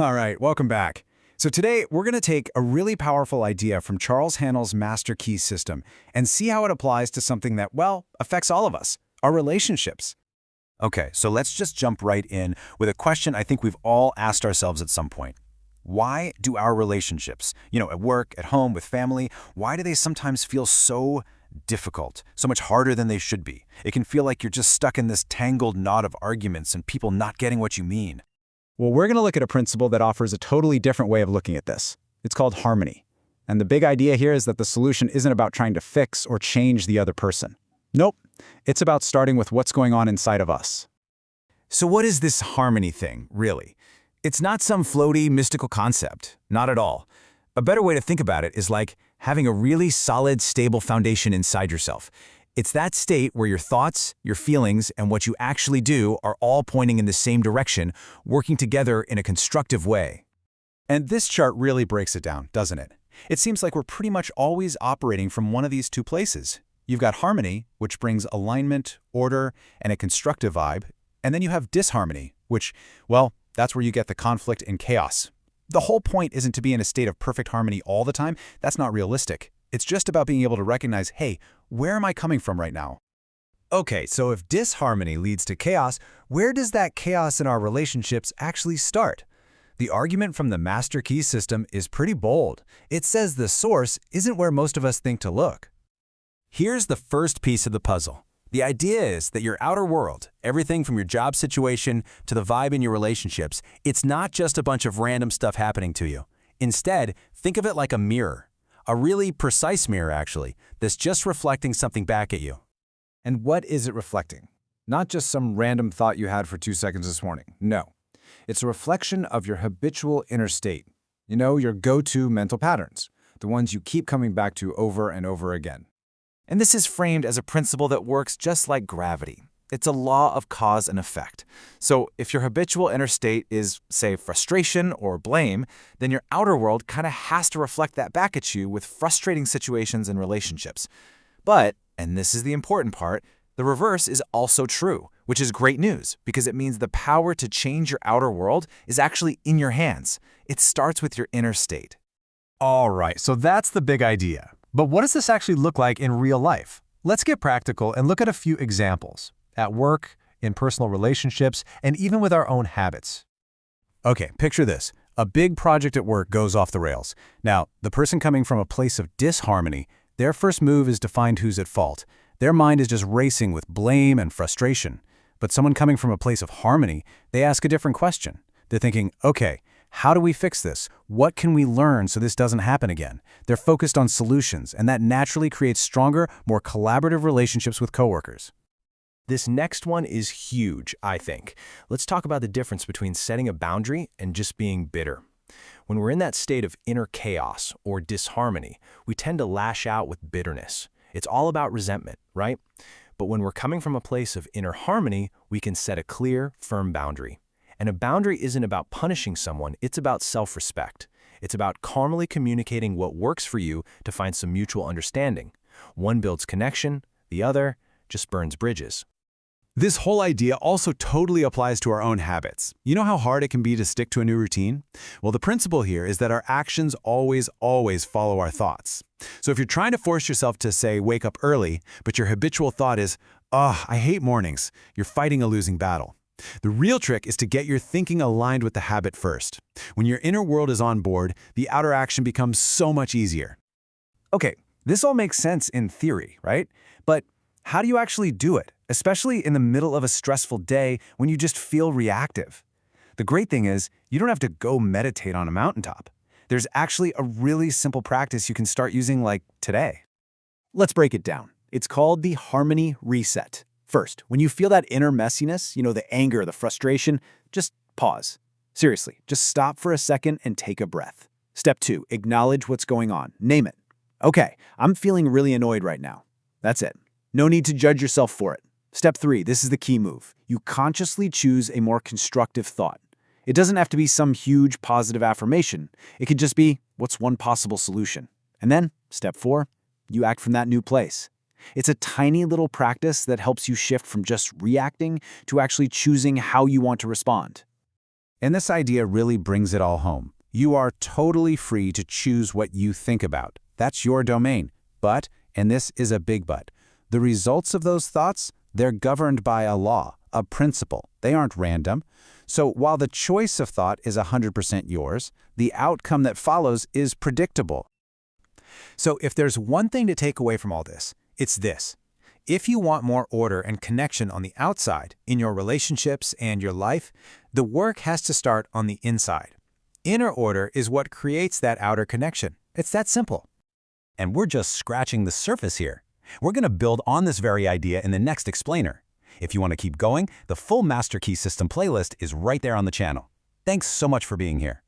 All right, welcome back. So today, we're going to take a really powerful idea from Charles Haanel's master key system and see how it applies to something that, well, affects all of us, our relationships. Okay, so let's just jump right in with a question I think we've all asked ourselves at some point. Why do our relationships, at work, at home, with family, why do they sometimes feel so difficult, so much harder than they should be? It can feel like you're just stuck in this tangled knot of arguments and people not getting what you mean. Well, we're going to look at a principle that offers a totally different way of looking at this. It's called harmony. And the big idea here is that the solution isn't about trying to fix or change the other person. Nope. It's about starting with what's going on inside of us. So what is this harmony thing, really? It's not some floaty, mystical concept. Not at all. A better way to think about it is like having a really solid, stable foundation inside yourself. It's that state where your thoughts, your feelings, and what you actually do are all pointing in the same direction, working together in a constructive way. And this chart really breaks it down, doesn't it? It seems like we're pretty much always operating from one of these two places. You've got harmony, which brings alignment, order, and a constructive vibe. And then you have disharmony, which, well, that's where you get the conflict and chaos. The whole point isn't to be in a state of perfect harmony all the time. That's not realistic. It's just about being able to recognize, hey, where am I coming from right now? Okay, so if disharmony leads to chaos, where does that chaos in our relationships actually start? The argument from the master key system is pretty bold. It says the source isn't where most of us think to look. Here's the first piece of the puzzle. The idea is that your outer world, everything from your job situation to the vibe in your relationships, it's not just a bunch of random stuff happening to you. Instead, think of it like a mirror. A really precise mirror, actually, that's just reflecting something back at you. And what is it reflecting? Not just some random thought you had for 2 seconds this morning. No. It's a reflection of your habitual inner state. Your go-to mental patterns, the ones you keep coming back to over and over again. And this is framed as a principle that works just like gravity. It's a law of cause and effect. So if your habitual inner state is, say, frustration or blame, then your outer world kind of has to reflect that back at you with frustrating situations and relationships. But, and this is the important part, the reverse is also true, which is great news because it means the power to change your outer world is actually in your hands. It starts with your inner state. All right, so that's the big idea. But what does this actually look like in real life? Let's get practical and look at a few examples. At work, in personal relationships, and even with our own habits. Okay, picture this. A big project at work goes off the rails. Now, the person coming from a place of disharmony, their first move is to find who's at fault. Their mind is just racing with blame and frustration. But someone coming from a place of harmony, they ask a different question. They're thinking, okay, how do we fix this? What can we learn so this doesn't happen again? They're focused on solutions, and that naturally creates stronger, more collaborative relationships with coworkers. This next one is huge, I think. Let's talk about the difference between setting a boundary and just being bitter. When we're in that state of inner chaos or disharmony, we tend to lash out with bitterness. It's all about resentment, right? But when we're coming from a place of inner harmony, we can set a clear, firm boundary. And a boundary isn't about punishing someone, it's about self-respect. It's about calmly communicating what works for you to find some mutual understanding. One builds connection, the other just burns bridges. This whole idea also totally applies to our own habits. You know how hard it can be to stick to a new routine? Well, the principle here is that our actions always follow our thoughts. So if you're trying to force yourself to, say, wake up early, but your habitual thought is, I hate mornings, you're fighting a losing battle. The real trick is to get your thinking aligned with the habit first. When your inner world is on board, the outer action becomes so much easier. Okay, this all makes sense in theory, right? But how do you actually do it, especially in the middle of a stressful day when you just feel reactive? The great thing is, you don't have to go meditate on a mountaintop. There's actually a really simple practice you can start using like today. Let's break it down. It's called the harmony reset. First, when you feel that inner messiness, the anger, the frustration, just pause. Seriously, just stop for a second and take a breath. Step 2, acknowledge what's going on. Name it. Okay, I'm feeling really annoyed right now. That's it. No need to judge yourself for it. Step 3, this is the key move. You consciously choose a more constructive thought. It doesn't have to be some huge positive affirmation. It could just be, what's one possible solution? And then, step 4, you act from that new place. It's a tiny little practice that helps you shift from just reacting to actually choosing how you want to respond. And this idea really brings it all home. You are totally free to choose what you think about. That's your domain. But, and this is a big but, the results of those thoughts, they're governed by a law, a principle. They aren't random. So while the choice of thought is 100% yours, the outcome that follows is predictable. So if there's one thing to take away from all this, it's this. If you want more order and connection on the outside, in your relationships and your life, the work has to start on the inside. Inner order is what creates that outer connection. It's that simple. And we're just scratching the surface here. We're going to build on this very idea in the next explainer. If you want to keep going, the full Master Key System playlist is right there on the channel. Thanks so much for being here.